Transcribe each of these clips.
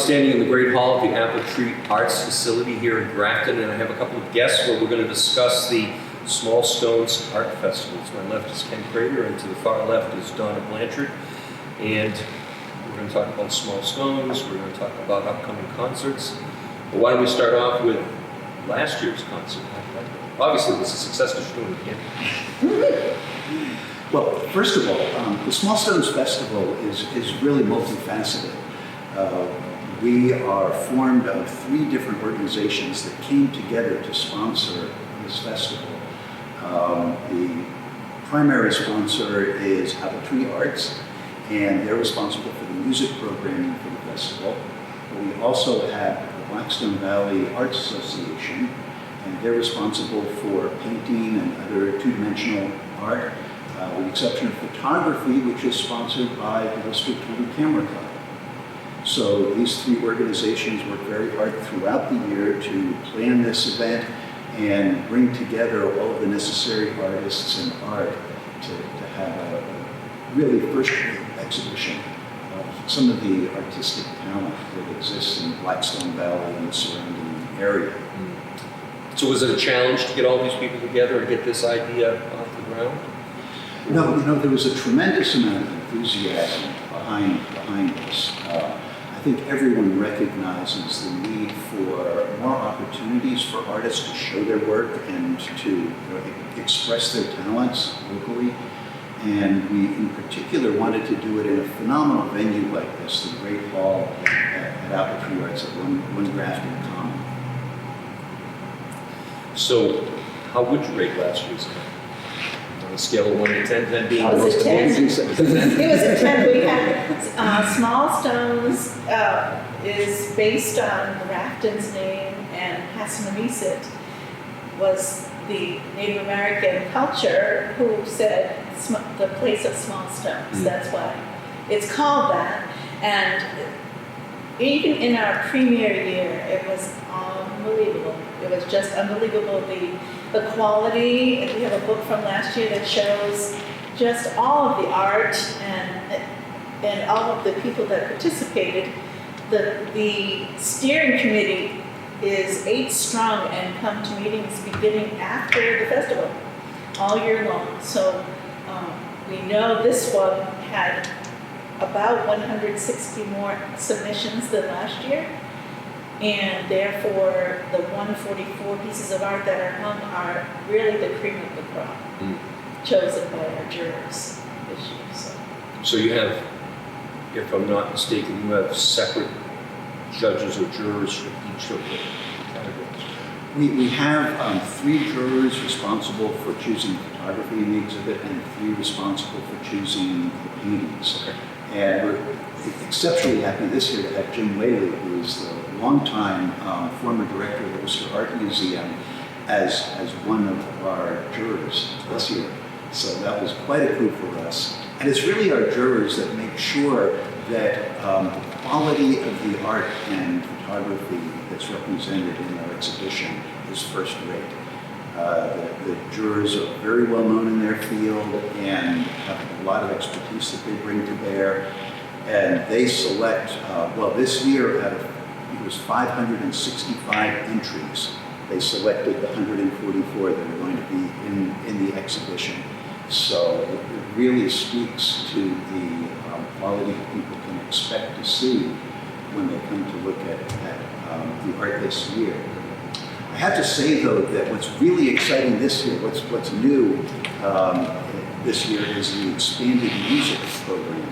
standing in the Great Hall of the Apple Tree Arts Facility here in Grafton, and I have a couple of guests where we're going to discuss the Small Stones Art Festival. To my left is Ken Crater, and to the far left is Donna Blanchard. And we're going to talk about Small Stones, we're going to talk about upcoming concerts. But why don't we start off with last year's concert? Obviously, it was a success to do it again. Well, first of all, the Small Stones Festival is really multifaceted. We are formed of 3 different organizations that came together to sponsor this festival. The primary sponsor is Apple Tree Arts, and they're responsible for the music programming for the festival. But we also have the Blackstone Valley Arts Association, and they're responsible for painting and other two-dimensional art, with the exception of photography, which is sponsored by the District 20 Camera Club. So these 3 organizations work very hard throughout the year to plan this event and bring together all of the necessary artists and art to have a really first-rate exhibition of some of the artistic talent that exists in Blackstone Valley and the surrounding area. So was it a challenge to get all these people together and get this idea off the ground? No, there was a tremendous amount of enthusiasm behind this. I think everyone recognizes the need for more opportunities for artists to show their work and to express their talents locally. And we, in particular, wanted to do it in a phenomenal venue like this, the Great Hall at Apple Tree Arts at One Grafton Common. So, how would you rate last year's event? On a scale of 1 to 10, 10 being the Was most it 10? amazing. It was a 10. We had Small Stones is based on Grafton's name, and Hassanamesit was the Native American culture who said the place of small stones. That's why it's called that. And even in our premiere year, it was unbelievable. It was just unbelievable, the quality. And we have a book from last year that shows just all of the art and all of the people that participated. The steering committee is 8 strong and come to meetings beginning after the festival, all year long. So we know this one had about 160 more submissions than last year, and therefore the 144 pieces of art that are hung are really the cream of the crop, chosen by our jurors this year. So you have, if I'm not mistaken, you have separate judges or jurors for each of the categories. We have 3 jurors responsible for choosing photography in the exhibit and 3 responsible for choosing the paintings. Okay. And we're exceptionally happy this year to have Jim Whaley, who is the longtime former director of the Worcester Art Museum, as one of our jurors this year. So that was quite a coup for us. And it's really our jurors that make sure that the quality of the art and photography that's represented in our exhibition is first rate. The jurors are very well known in their field and have a lot of expertise that they bring to bear. And they select, this year out of, it was 565 entries, they selected the 144 that are going to be in the exhibition. So it really speaks to the quality that people can expect to see when they come to look at the art this year. I have to say, though, that what's really exciting this year, what's new this year, is the expanded music program.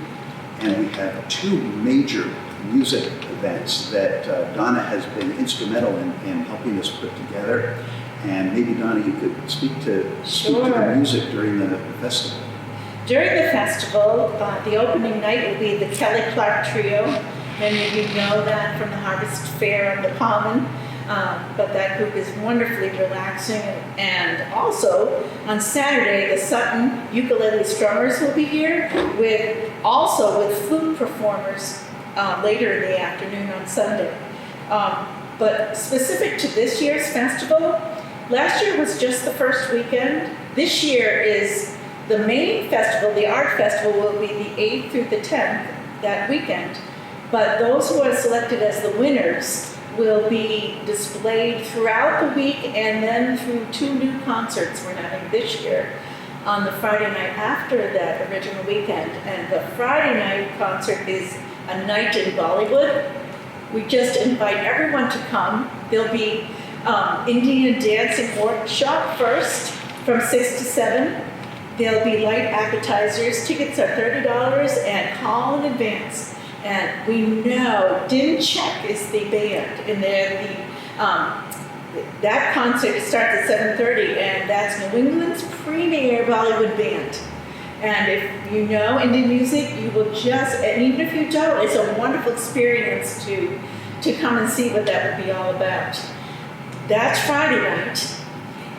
And we have 2 major music events that Donna has been instrumental in helping us put together. And maybe, Donna, you could speak to the music during the festival. During the festival, the opening night will be the Kelly Clark Trio. Many of you know that from the Harvest Fair on the Common, but that group is wonderfully relaxing. And also, on Saturday, the Sutton Ukulele Strummers will be here, with flute performers later in the afternoon on Sunday. But specific to this year's festival, last year was just the first weekend. This year is the main festival. The art festival will be the 8th through the 10th that weekend. But those who are selected as the winners will be displayed throughout the week and then through 2 new concerts we're having this year on the Friday night after that original weekend. And the Friday night concert is a night in Bollywood. We just invite everyone to come. There'll be Indian dancing workshop first from 6 to 7. There'll be light appetizers. Tickets are $30 and call in advance. And we know Din Check is the band, and they're that concert starts at 7:30, and that's New England's premier Bollywood band. And if you know Indian music, you will and even if you don't, it's a wonderful experience to come and see what that would be all about. That's Friday night.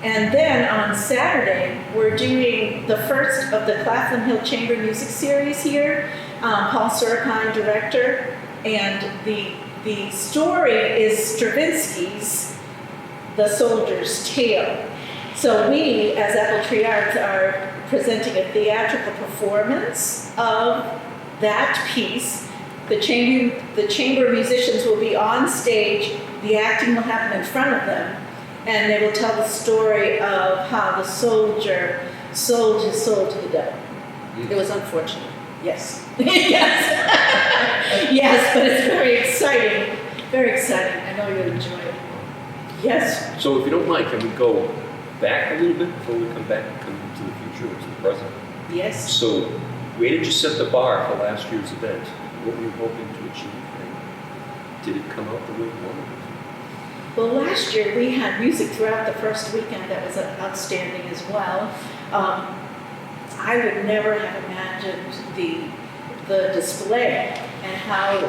And then on Saturday, we're doing the first of the Claflin Hill Chamber Music Series here. Paul Sorokine, director, and the story is Stravinsky's The Soldier's Tale. So we, as Apple Tree Arts, are presenting a theatrical performance of that piece. The chamber musicians will be on stage, the acting will happen in front of them, and they will tell the story of how the soldier sold his soul to the devil. It was unfortunate. Yes. Yes. Yes, but it's very exciting. Very exciting. I know you'll enjoy it. Yes. So if you don't mind, can we go back a little bit before we come to the future, to the present? Yes. So where did you set the bar for last year's event? What were you hoping to achieve? And did it come out the way you wanted it? Well, last year we had music throughout the first weekend that was outstanding as well. I would never have imagined the display and how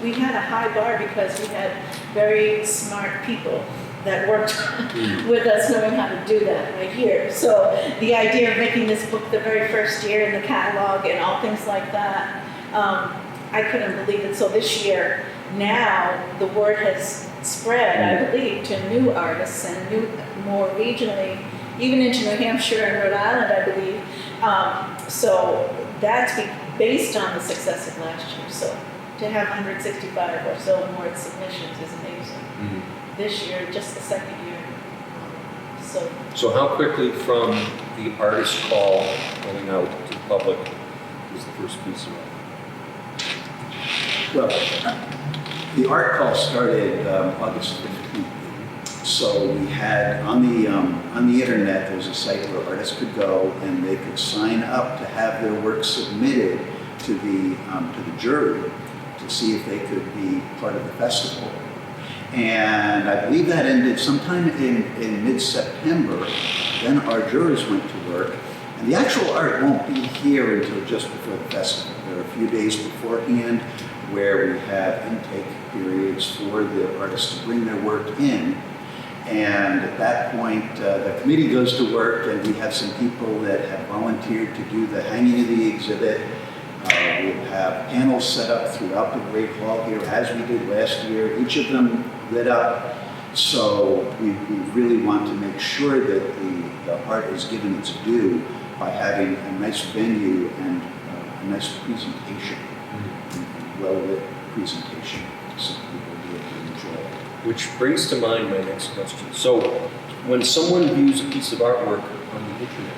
we had a high bar because we had very smart people that worked with us knowing how to do that right here. So the idea of making this book the very first year in the catalog and all things like that, I couldn't believe it. So this year, now the word has spread, I believe, to new artists and more regionally, even into New Hampshire and Rhode Island, I believe. So that's based on the success of last year. So to have 165 or so more submissions is amazing. Mm-hmm. This year, just the second year. So how quickly from the artist call going out to the public was the first piece around? Well, the art call started August 15th. So we had on the internet, there's a site where artists could go and they could sign up to have their work submitted to the jury to see if they could be part of the festival. And I believe that ended sometime in mid-September. Then our jurors went to work, and the actual art won't be here until just before the festival. There are a few days beforehand where we have intake periods for the artists to bring their work in. And at that point, the committee goes to work, and we have some people that have volunteered to do the hanging of the exhibit. We'll have panels set up throughout the Great Hall here, as we did last year, each of them lit up. So we really want to make sure that the art is given its due by having a nice venue and a nice presentation, well-lit presentation, so people will be able to enjoy it. Which brings to mind my next question. So when someone views a piece of artwork on the internet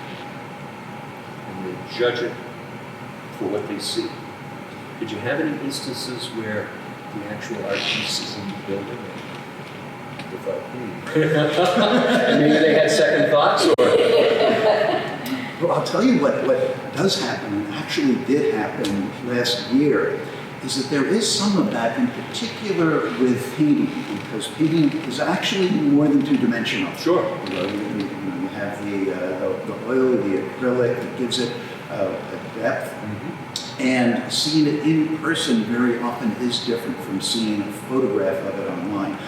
and they judge it for what they see, did you have any instances where the actual art piece is in the building and they thought, and maybe they had second thoughts? Or Well, I'll tell you what does happen, and actually did happen last year, is that there is some of that, in particular with painting, because painting is actually more than two-dimensional. Sure. You have the oil, the acrylic that gives it a depth, and seeing it in person very often is different from seeing a photograph of it online.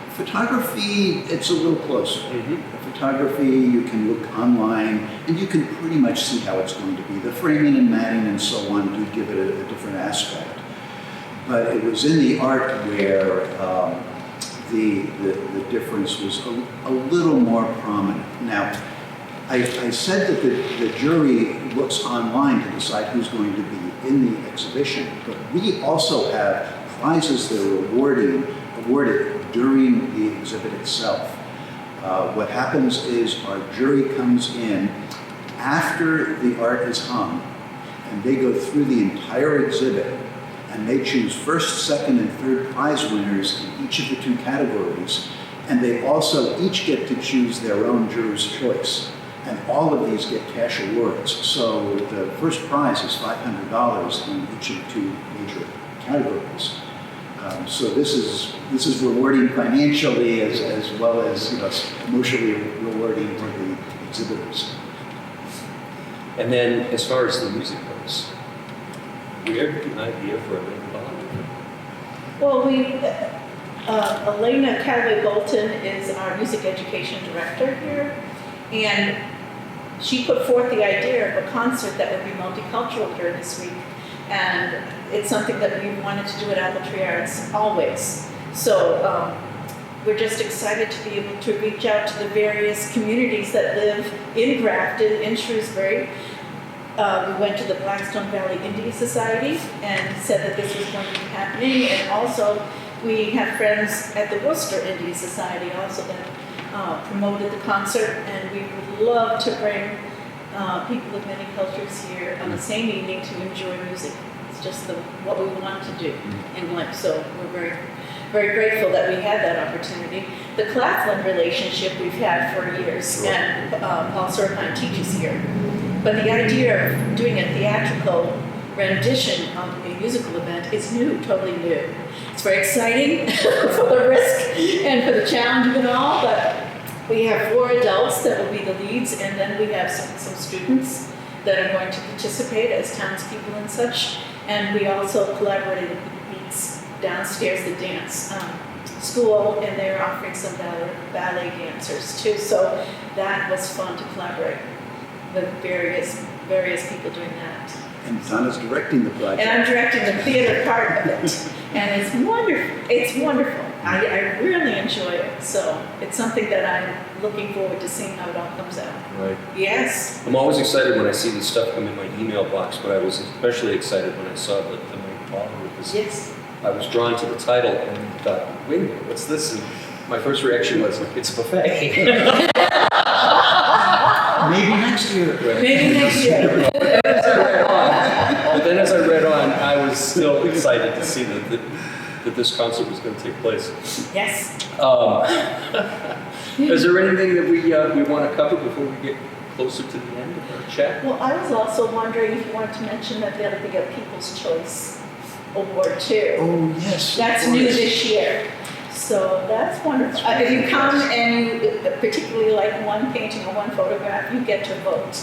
Photography, it's a little closer. Photography, you can look online, and you can pretty much see how it's going to be. The framing and matting and so on do give it a different aspect. But it was in the art where the difference was a little more prominent. Now, I said that the jury looks online to decide who's going to be in the exhibition, but we also have prizes that are awarded during the exhibit itself. What happens is our jury comes in after the art is hung, and they go through the entire exhibit, and they choose first, second, and third prize winners in each of the 2 categories, and they also each get to choose their own juror's choice. And all of these get cash awards. So the first prize is $500 in each of the 2 major categories. So this is rewarding financially as well as emotionally rewarding for the exhibitors. And then, as far as the music goes, we have an idea for a main bond. Well, Elena Callaway Bolton is our music education director here, and she put forth the idea of a concert that would be multicultural during this week, and it's something that we wanted to do at Apple Tree Arts always. So we're just excited to be able to reach out to the various communities that live in Grafton, in Shrewsbury. We went to the Blackstone Valley Indian Society and said that this was going to be happening, and also we have friends at the Worcester Indian Society also that promoted the concert, and we would love to bring people of many cultures here on the same evening to enjoy music. It's just what we want to do in life, so we're very, very grateful that we had that opportunity. The Claflin relationship we've had for years, and Paul Sorkine teaches here. But the idea of doing a theatrical rendition of a musical event is new, totally new. It's very exciting for the risk and for the challenge of it all, but we have 4 adults that will be the leads, and then we have some students that are going to participate as townspeople and such. And we also collaborated with the Beats downstairs, the dance school, and they're offering some ballet dancers too. So that was fun to collaborate with various people doing that. And Donna's directing the project. And I'm directing the theater part of it. And it's wonderful. It's wonderful. I really enjoy it. So it's something that I'm looking forward to seeing how it all comes out. Right. Yes. I'm always excited when I see this stuff come in my email box, but I was especially excited when I saw the main follower, because Yes. I was drawn to the title and thought, wait a minute, what's this? And my first reaction was, it's a buffet. Maybe next year. Maybe next year. But then as I read on, I was still excited to see that this concert was going to take place. Yes. Is there anything that we want to cover before we get closer to the end of our chat? Well, I was also wondering if you wanted to mention that there'll be a People's Choice Award too. Oh, yes. That's new this year. So that's wonderful. If you come and you particularly like one painting or one photograph, you get to vote.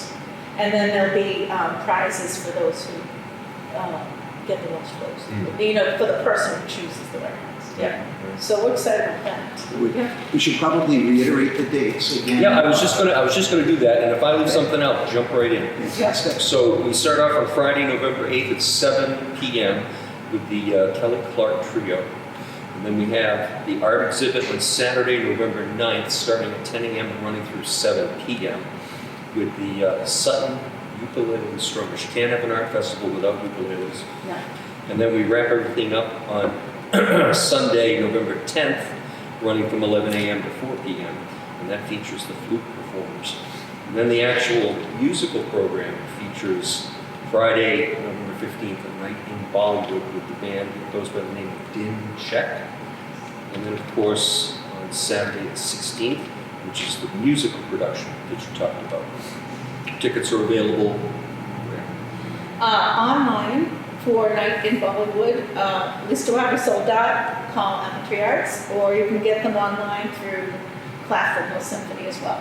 And then there'll be prizes for those who get the most votes. For the person who chooses the right ones. Yeah. So we're excited about that. We should probably reiterate the dates again. Yeah, I was just gonna do that, and if I leave something out, jump right in. Fantastic. So we start off on Friday, November 8th at 7 p.m. with the Kelly Clark Trio. And then we have the art exhibit on Saturday, November 9th, starting at 10 a.m. and running through 7 p.m. with the Sutton Ukulele Strummers. You can't have an art festival without ukuleles. No. And then we wrap everything up on Sunday, November 10th, running from 11 a.m. to 4 p.m. And that features the flute performers. And then the actual musical program features Friday, November 15th, a night in Bollywood with the band that goes by the name of Din Check. And then, of course, on Saturday the 16th, which is the musical production that you talked about. Tickets are available where? Online for Night in Bollywood. Lists are sold out. Call Apple Tree Arts, or you can get them online through Claflin Hill Symphony as well.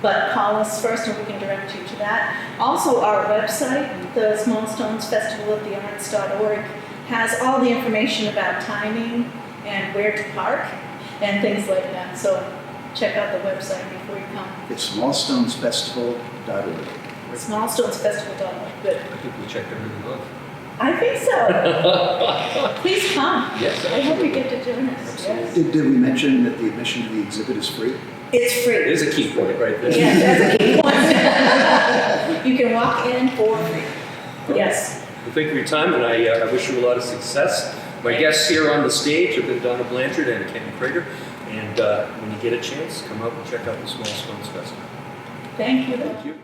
But call us first and we can direct you to that. Also, our website, the Small Stones Festival of the Arts.org, has all the information about timing and where to park and things like that. So check out the website before you come. It's smallstonesfestival.org. Smallstonesfestival.org. Good. I think we checked everything off. I think so. Please come. Yes, I hope you get to join us. Yes. Did we mention that the admission to the exhibit is free? It's free. It is a key point right there. Yes, that's a key point. thank you for your time, and I wish you a lot of success. My guests here on the stage have been Donna Blanchard and Ken Crater, and when you get a chance, come out and check out the Small Stones Festival. Thank you. Thank you.